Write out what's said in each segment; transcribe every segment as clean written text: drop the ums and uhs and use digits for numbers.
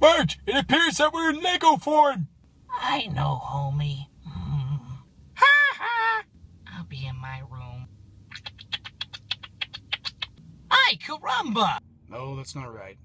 Marge, it appears that we're in Lego form! I know, homie. Ha ha! I'll be in my room. Ay, caramba! No, that's not right.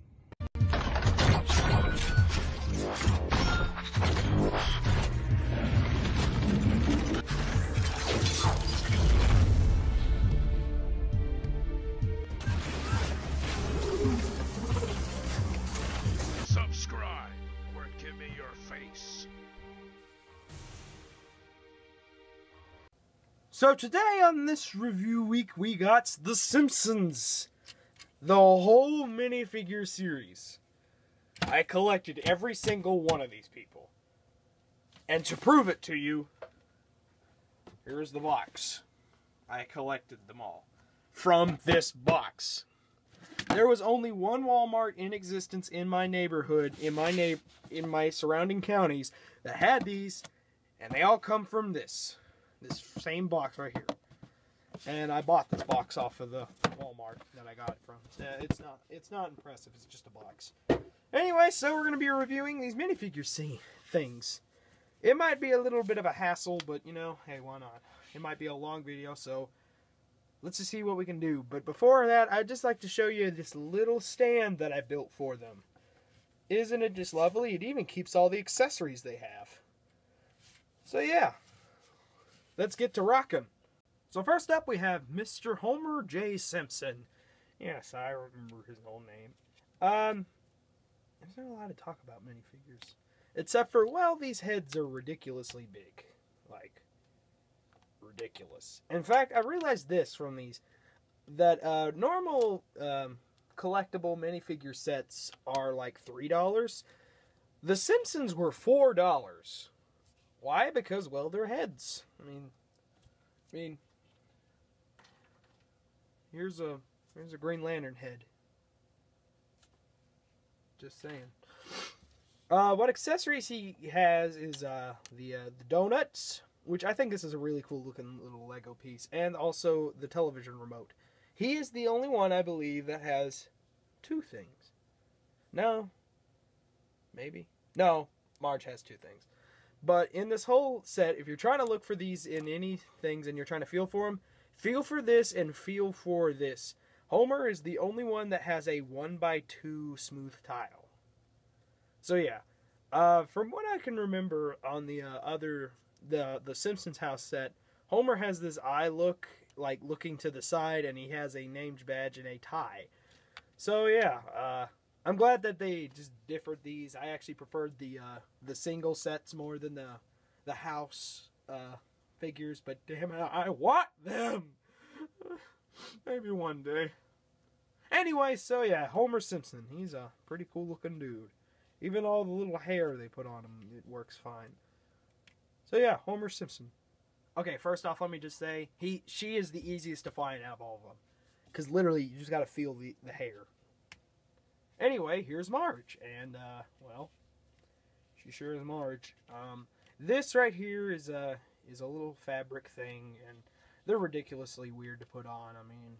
Subscribe or give me your face. So today on this review week, we got The Simpsons. The whole minifigure series. I collected every single one of these people. And to prove it to you, here's the box. I collected them all from this box. There was only one Walmart in existence in my neighborhood, in my surrounding counties, that had these, and they all come from this same box right here. And I bought this box off of the Walmart that I got it from. It's not impressive. It's just a box. Anyway, so we're going to be reviewing these minifigure things. It might be a little bit of a hassle, but you know, hey, why not? It might be a long video, so let's just see what we can do. But before that, I'd just like to show you this little stand that I built for them. Isn't it just lovely? It even keeps all the accessories they have. So yeah, let's get to rocking. So first up, we have Mr. Homer J. Simpson. Yes, I remember his whole name. There's not a lot to talk about minifigures. Except for, well, these heads are ridiculously big. Like, ridiculous. In fact, I realized this from these, that normal collectible minifigure sets are like $3. The Simpsons were $4. Why? Because, well, they're heads. I mean, here's a Green Lantern head. Just saying. What accessories he has is the donuts, which I think this is a really cool looking little Lego piece, and also the television remote. He is the only one, I believe, that has two things. No. Maybe. No, Marge has two things. But in this whole set, if you're trying to look for these in any things and you're trying to feel for them, feel for this and feel for this. Homer is the only one that has a 1x2 smooth tile. So yeah, from what I can remember on the the Simpsons House set, Homer has this eye look, like looking to the side, and he has a named badge and a tie. So yeah, I'm glad that they just differed these. I actually preferred the single sets more than the house figures, but damn it, I want them! Maybe one day. Anyway, so yeah, Homer Simpson. He's a pretty cool looking dude. Even all the little hair they put on him, it works fine. So yeah, Homer Simpson. Okay, first off, let me just say, she is the easiest to find out of all of them. Because literally, you just gotta feel the hair. Anyway, here's Marge. And, well, she sure is Marge. This right here is a little fabric thing, and they're ridiculously weird to put on. I mean,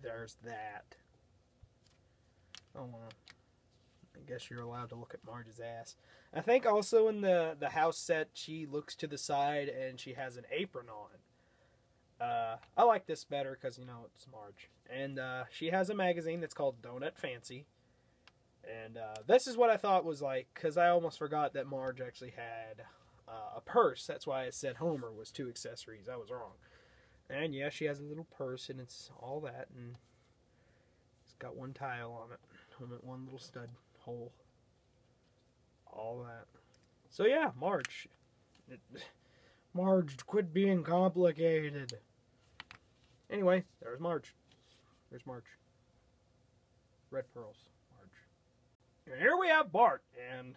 there's that. Oh, well, I guess you're allowed to look at Marge's ass. I think also in the house set, she looks to the side and she has an apron on. I like this better because, you know, it's Marge. And she has a magazine that's called Donut Fancy. And this is what I thought was like, because I almost forgot that Marge actually had a purse. That's why I said Homer was two accessories. I was wrong. And yeah, she has a little purse, and it's all that, and it's got one tile on it, one little stud hole. All that. So yeah, Marge. Marge, quit being complicated. Anyway, there's Marge. There's Marge. Red pearls. Marge. And here we have Bart, and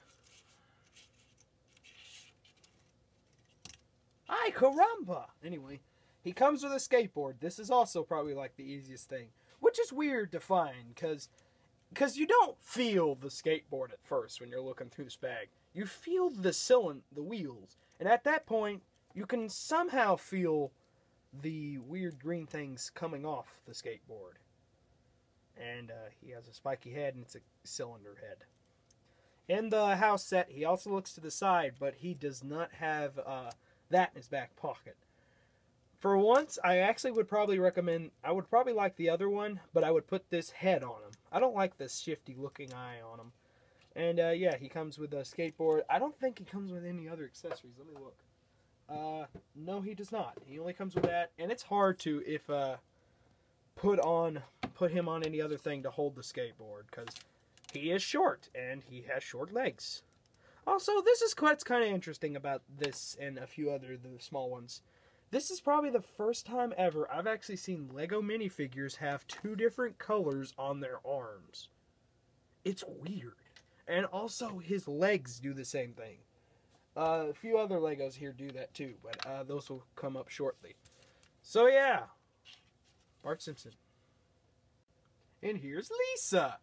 ay caramba! Anyway, he comes with a skateboard. This is also probably like the easiest thing, which is weird to find, because you don't feel the skateboard at first when you're looking through this bag. You feel the wheels, and at that point, you can somehow feel the weird green things coming off the skateboard. And he has a spiky head, and it's a cylinder head. In the house set, he also looks to the side, but he does not have that in his back pocket. For once, I actually would probably recommend, I would probably like the other one, but I would put this head on him. I don't like this shifty looking eye on him. And yeah, he comes with a skateboard. I don't think he comes with any other accessories. Let me look. No, he does not. He only comes with that, and it's hard to put him on any other thing to hold the skateboard, because he is short and he has short legs. Also, this is what's kind of interesting about this and a few other the small ones. This is probably the first time ever I've actually seen Lego minifigures have two different colors on their arms. It's weird. And also his legs do the same thing. A few other Legos here do that too, but those will come up shortly. So yeah, Bart Simpson. And here's Lisa.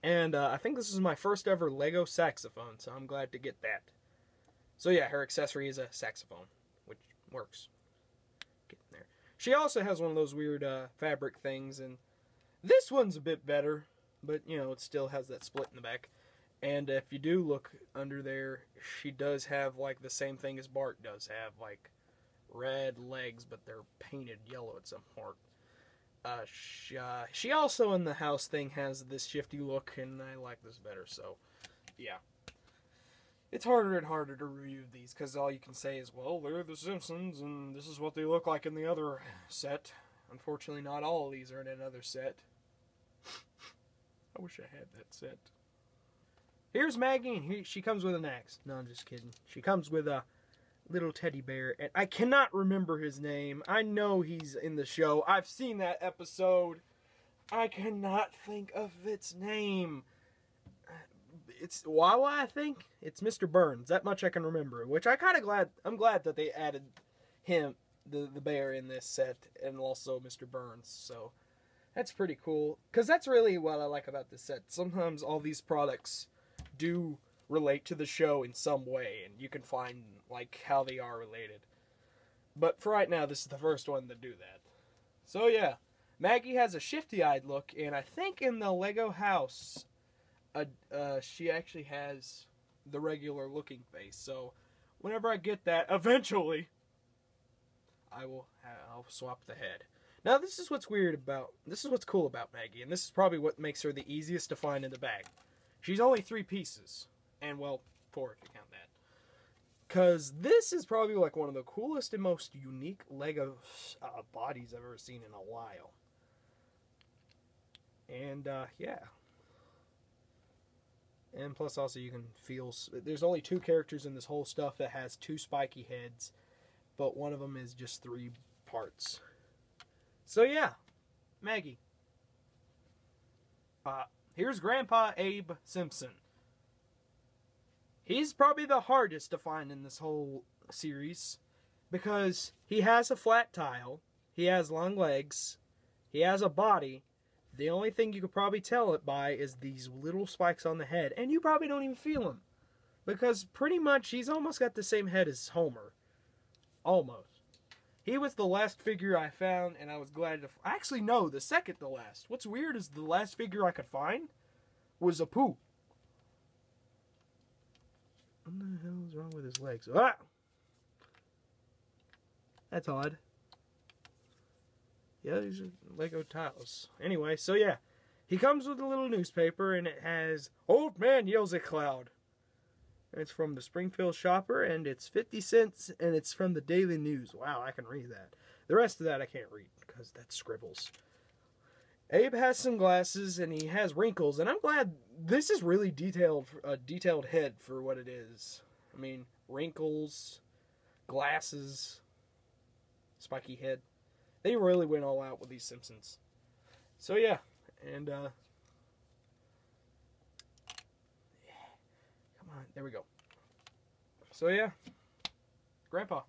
And I think this is my first ever Lego saxophone, so I'm glad to get that. So yeah, her accessory is a saxophone, which works. Getting there. She also has one of those weird fabric things, and this one's a bit better, but you know, it still has that split in the back. And if you do look under there, she does have like the same thing as Bart does have, like red legs, but they're painted yellow at some part. She also in the house thing has this shifty look, and I like this better, so yeah. It's harder and harder to review these, because all you can say is, well, they're the Simpsons, and this is what they look like in the other set. Unfortunately, not all of these are in another set. I wish I had that set. Here's Maggie, and she comes with an axe. No, I'm just kidding. She comes with a little teddy bear, and I cannot remember his name. I know he's in the show. I've seen that episode. I cannot think of its name. It's Wawa, I think. It's Mr. Burns. That much I can remember. Which I'm glad that they added him, the bear, in this set, and also Mr. Burns. So that's pretty cool. Because that's really what I like about this set. Sometimes all these products do relate to the show in some way, and you can find like how they are related. But for right now, this is the first one to do that. So yeah, Maggie has a shifty-eyed look, and I think in the Lego house, she actually has the regular looking face. So whenever I get that, eventually, I'll swap the head. Now this is what's cool about Maggie, and this is probably what makes her the easiest to find in the bag. She's only 3 pieces. And, well, 4 if you count that. Because this is probably like one of the coolest and most unique Lego bodies I've ever seen in a while. And, yeah. And plus also you can feel... There's only 2 characters in this whole stuff that has 2 spiky heads. But one of them is just 3 parts. So, yeah. Maggie. Here's Grandpa Abe Simpson. He's probably the hardest to find in this whole series, because he has a flat tile, he has long legs, he has a body. The only thing you could probably tell it by is these little spikes on the head, and you probably don't even feel them, because pretty much he's almost got the same head as Homer. Almost. He was the last figure I found, and I was glad to... Actually, no, the second to last. What's weird is the last figure I could find was Apu. What the hell is wrong with his legs? Ah! That's odd. Yeah, these are Lego tiles. Anyway, so yeah. He comes with a little newspaper, and it has Old Man Yells at Cloud. And it's from the Springfield Shopper, and it's 50 cents, and it's from the Daily News. Wow, I can read that. The rest of that I can't read, because that's scribbles. Abe has some glasses, and he has wrinkles, and I'm glad this is really detailed, a detailed head for what it is. I mean, wrinkles, glasses, spiky head. They really went all out with these Simpsons. So yeah, and come on, there we go. So yeah, Grandpa.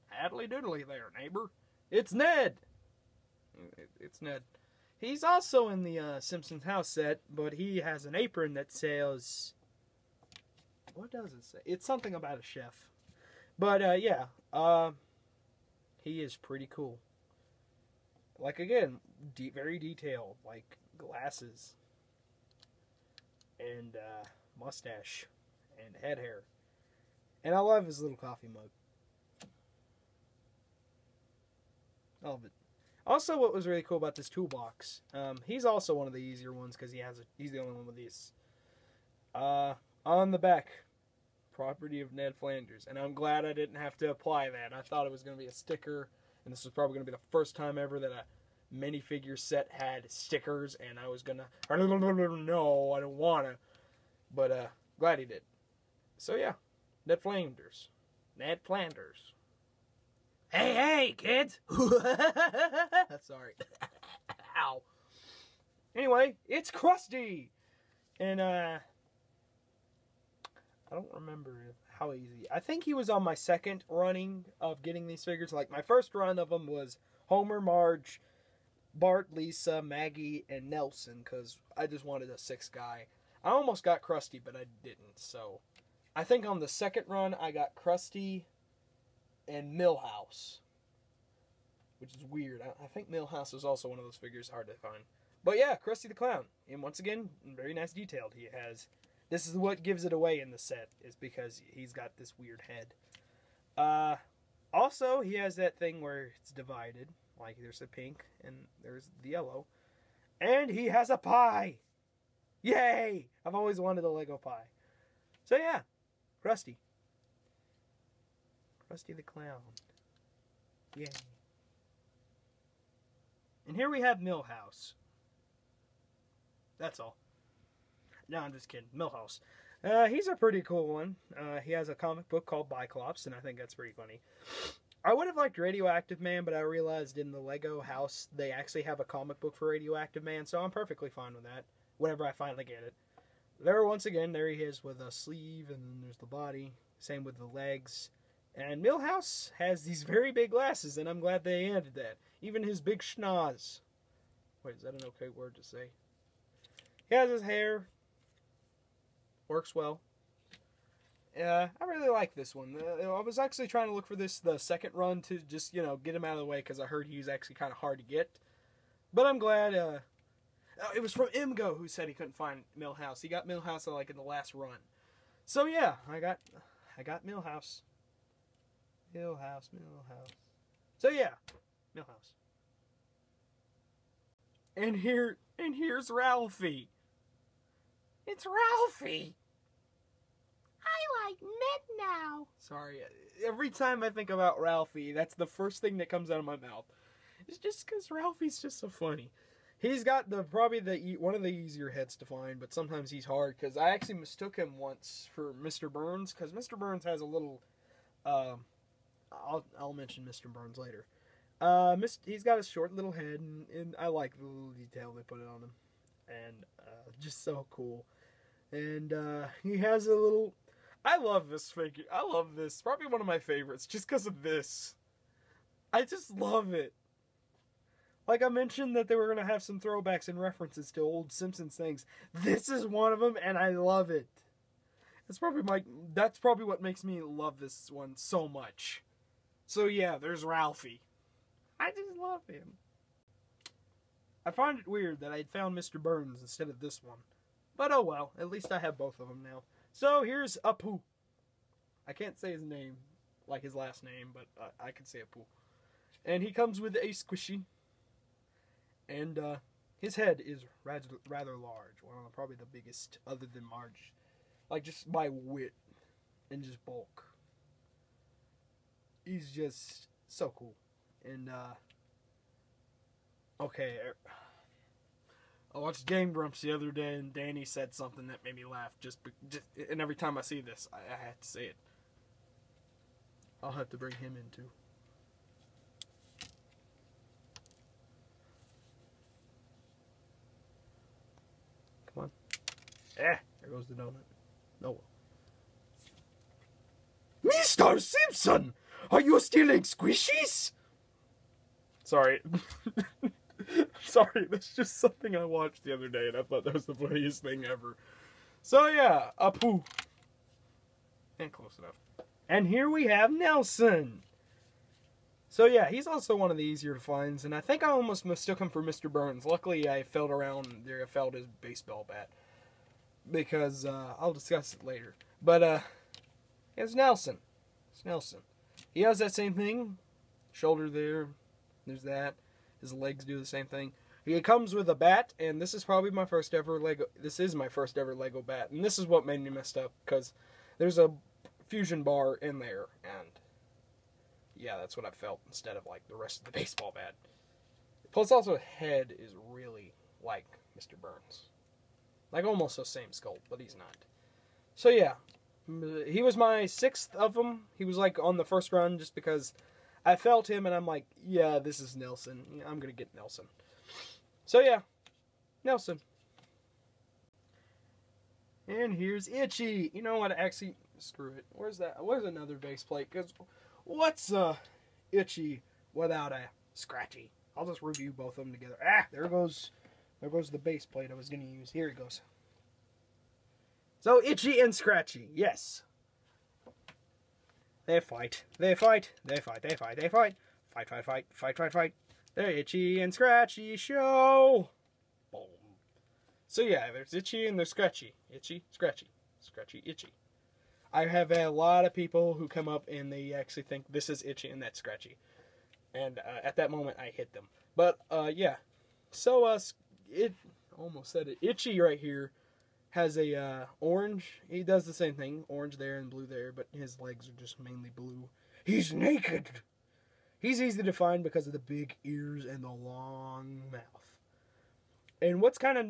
Haddly doodly there, neighbor. It's Ned. It's Ned. He's also in the Simpsons House set, but he has an apron that says... What does it say? It's something about a chef. But, yeah. He is pretty cool. Like, again, very detailed. Like, glasses. And, mustache. And head hair. And I love his little coffee mug. All of it. Also, what was really cool about this toolbox, he's also one of the easier ones because he's the only one with these. On the back, property of Ned Flanders. And I'm glad I didn't have to apply that. I thought it was going to be a sticker, and this was probably going to be the first time ever that a minifigure set had stickers, and I was going to, no, I don't want to. But, glad he did. So, yeah, Ned Flanders. Ned Flanders. Hey, kids! Sorry. Ow. Anyway, it's Krusty! And, I don't remember how easy. I think he was on my second running of getting these figures. Like, my first run of them was Homer, Marge, Bart, Lisa, Maggie, and Nelson, because I just wanted a sixth guy. I almost got Krusty, but I didn't, so... I think on the second run, I got Krusty and Milhouse. Which is weird. I think Milhouse is also one of those figures hard to find. But yeah, Krusty the Clown. And once again, very nice detailed. He has... This is what gives it away in the set, is because he's got this weird head. Also, he has that thing where it's divided. Like, there's the pink, and there's the yellow. And he has a pie! Yay! I've always wanted a Lego pie. So yeah, Krusty. Krusty the Clown. Yay. And here we have Milhouse. That's all. No, I'm just kidding. Milhouse. He's a pretty cool one. He has a comic book called Biclops, and I think that's pretty funny. I would have liked Radioactive Man, but I realized in the Lego house they actually have a comic book for Radioactive Man, so I'm perfectly fine with that. Whenever I finally get it. Once again, there he is with a sleeve, and then there's the body. Same with the legs. And Milhouse has these very big glasses, and I'm glad they added that. Even his big schnoz. Wait, is that an okay word to say? He has his hair. Works well. I really like this one. I was actually trying to look for the second run to just, get him out of the way, because I heard he was actually kind of hard to get. But I'm glad, it was from Imgo who said he couldn't find Milhouse. He got Milhouse, like, in the last run. So, yeah, I got Milhouse. Milhouse. So, yeah, Milhouse. And here's Ralphie. It's Ralphie! I like Ned now. Sorry, every time I think about Ralphie, that's the first thing that comes out of my mouth. It's just because Ralphie's just so funny. He's got probably one of the easier heads to find, but sometimes he's hard, because I actually mistook him once for Mr. Burns, because Mr. Burns has a little, I'll mention Mr. Burns later. He's got a short little head, and I like the little detail they put it on him, and just so cool. And he has a little... I love this figure. I love this. Probably one of my favorites, just because of this. I just love it. Like I mentioned that they were going to have some throwbacks and references to old Simpsons things. This is one of them, and I love it. That's probably what makes me love this one so much. So yeah, there's Ralphie. I just love him. I find it weird that I found Mr. Burns instead of this one. But oh well, at least I have both of them now. So here's Apu. I can't say his name, like his last name, but I can say Apu. And he comes with a squishy. And his head is rather large. One of probably the biggest other than Marge. Like just by width and just bulk. He's just so cool. And okay. I watched Game Grumps the other day, and Danny said something that made me laugh. And every time I see this, I have to say it. I'll have to bring him in too. Come on. There goes the donut. No. Mr. Simpson! Are you stealing squishies? Sorry. Sorry, that's just something I watched the other day, and I thought that was the funniest thing ever. So yeah, Apu. And close enough. And here we have Nelson. So yeah, he's also one of the easier to find, and I think I almost mistook him for Mr. Burns. Luckily, I felt around there, I felt his baseball bat. Because, I'll discuss it later. But, it's Nelson. It's Nelson. He has that same thing. Shoulder there. There's that. His legs do the same thing. He comes with a bat, and this is probably my first ever Lego. This is my first ever Lego bat, and this is what made me messed up, because there's a fusion bar in there, and yeah, that's what I felt instead of like the rest of the baseball bat. Plus, also, head is really like Mr. Burns, like almost the same sculpt, but he's not. So yeah, he was my 6th of them. He was like on the first run just because I felt him, and I'm like, yeah, this is Nelson. I'm gonna get Nelson. So yeah, Nelson. And here's Itchy. You know what? Actually, screw it. Where's that? Where's another base plate? Because what's Itchy without a Scratchy? I'll just review both of them together. Ah, there goes the base plate I was going to use. Here it goes. So Itchy and Scratchy, yes. They fight. They fight. They fight. They fight. They fight. Fight, fight, fight, fight, fight, fight. The Itchy and Scratchy show. Boom. So yeah, there's Itchy and there's Scratchy. Itchy, Scratchy. Scratchy, Itchy. I have a lot of people who come up and they actually think this is Itchy and that's Scratchy. And at that moment, I hit them. But, yeah. So, it almost said it. Itchy right here has a orange. He does the same thing. Orange there and blue there, but his legs are just mainly blue. He's naked! He's easy to find because of the big ears and the long mouth. And what's kind of...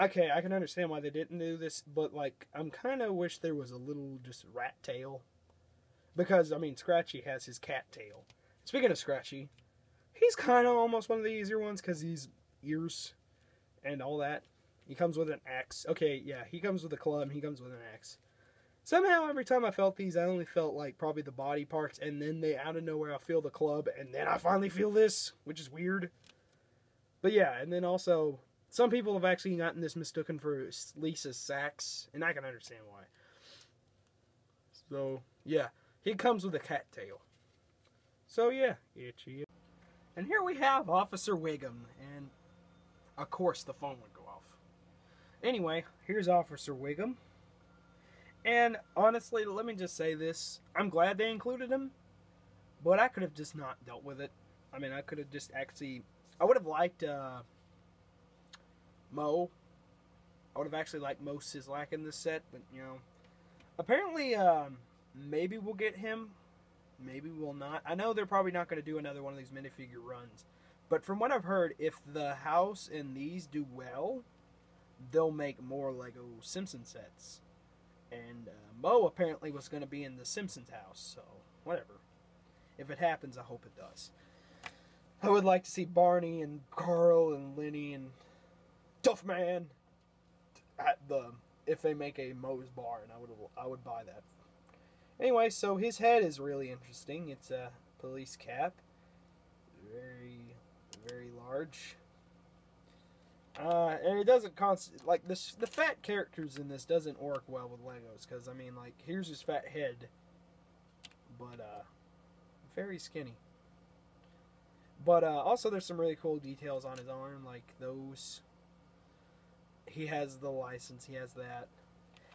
Okay, I can understand why they didn't do this, but, like, I'm kind of wish there was a little just rat tail. Because, I mean, Scratchy has his cat tail. Speaking of Scratchy, he's kind of almost one of the easier ones because he's ears and all that. He comes with an axe. Okay, yeah, he comes with a club and he comes with an axe. Somehow, every time I felt these, I only felt like probably the body parts, and then they out of nowhere I feel the club, and then I finally feel this, which is weird. But yeah, and then also, some people have actually gotten this mistaken for Lisa's sax, and I can understand why. So, yeah, he comes with a cat tail. So yeah, Itchy. And here we have Officer Wiggum, and of course the phone would go off. Anyway, here's Officer Wiggum. And honestly, let me just say this. I'm glad they included him, but I could have just not dealt with it. I mean, I could have just actually... I would have liked Mo. I would have actually liked Mo Sislak in this set, but, you know. Apparently, maybe we'll get him. Maybe we'll not. I know they're probably not going to do another one of these minifigure runs. But from what I've heard, if the house and these do well, they'll make more LEGO Simpsons sets. And Mo apparently was going to be in the Simpsons House. So, whatever. If it happens, I hope it does. I would like to see Barney and Carl and Lenny and Tough Man at the... If they make a Mo's Barn, I would buy that. Anyway, so his head is really interesting. It's a police cap. Very, very large. And it doesn't like this. The fat characters in this doesn't work well with Legos because I mean, like here's his fat head, but very skinny. But also, there's some really cool details on his arm, like those. He has the license. He has that.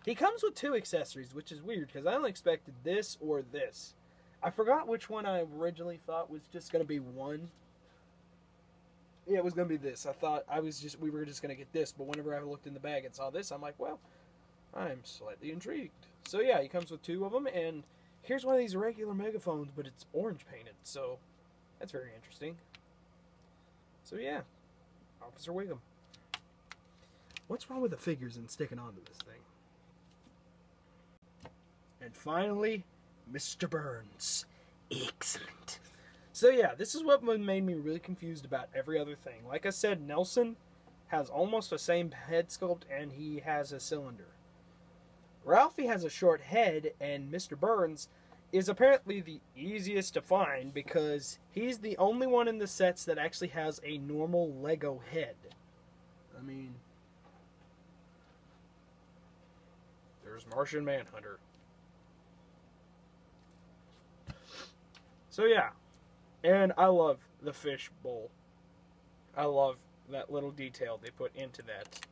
He comes with 2 accessories, which is weird, because I only expected this or this. I forgot which one I originally thought was just going to be one. Yeah, it was going to be this. I thought we were just going to get this, but whenever I looked in the bag and saw this, I'm like, well, I'm slightly intrigued. So yeah, he comes with 2 of them, and here's one of these regular megaphones, but it's orange painted, so that's very interesting. So yeah, Officer Wiggum. What's wrong with the figures and sticking onto this thing? And finally, Mr. Burns. Excellent. So yeah, this is what made me really confused about every other thing. Like I said, Nelson has almost the same head sculpt and he has a cylinder. Ralphie has a short head and Mr. Burns is apparently the easiest to find because he's the only one in the sets that actually has a normal Lego head. I mean, there's Martian Manhunter. So yeah, And I love the fish bowl. I love that little detail they put into that.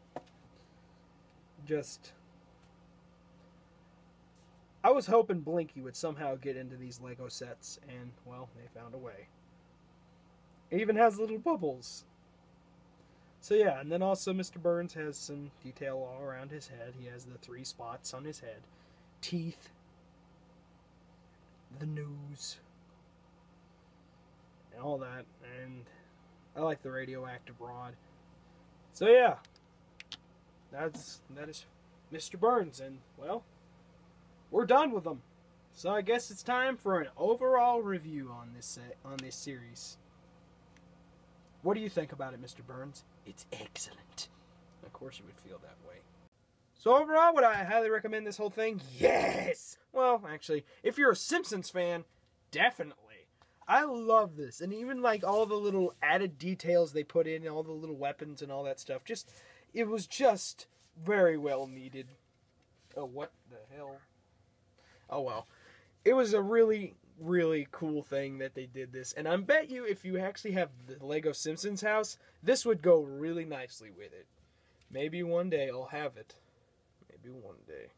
I was hoping Blinky would somehow get into these Lego sets, and, well, they found a way. It even has little bubbles. So yeah, and then also Mr. Burns has some detail all around his head. He has the 3 spots on his head. Teeth. The nose. And all that. And I like the radioactive rod. So yeah. That is Mr. Burns, and, well, we're done with them. So I guess it's time for an overall review on this series. What do you think about it, Mr. Burns? It's excellent. Of course you would feel that way. So overall, would I highly recommend this whole thing? Yes! Well, actually, if you're a Simpsons fan, definitely. I love this. And even like all the little added details they put in, all the little weapons and all that stuff. It was just very well needed. Oh, what the hell? Oh well. It was a really, really cool thing that they did this. And I bet you if you actually have the LEGO Simpsons house, this would go really nicely with it. Maybe one day I'll have it. Maybe one day.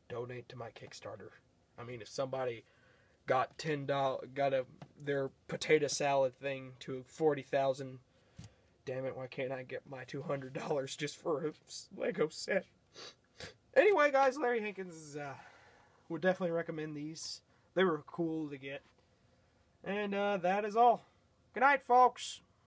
Donate to my Kickstarter. I mean, if somebody got their potato salad thing to 40,000, damn it, why can't I get my $200 just for a Lego set? Anyway, guys, Larry Hankins would definitely recommend these. They were cool to get. And that is all. Good night, folks.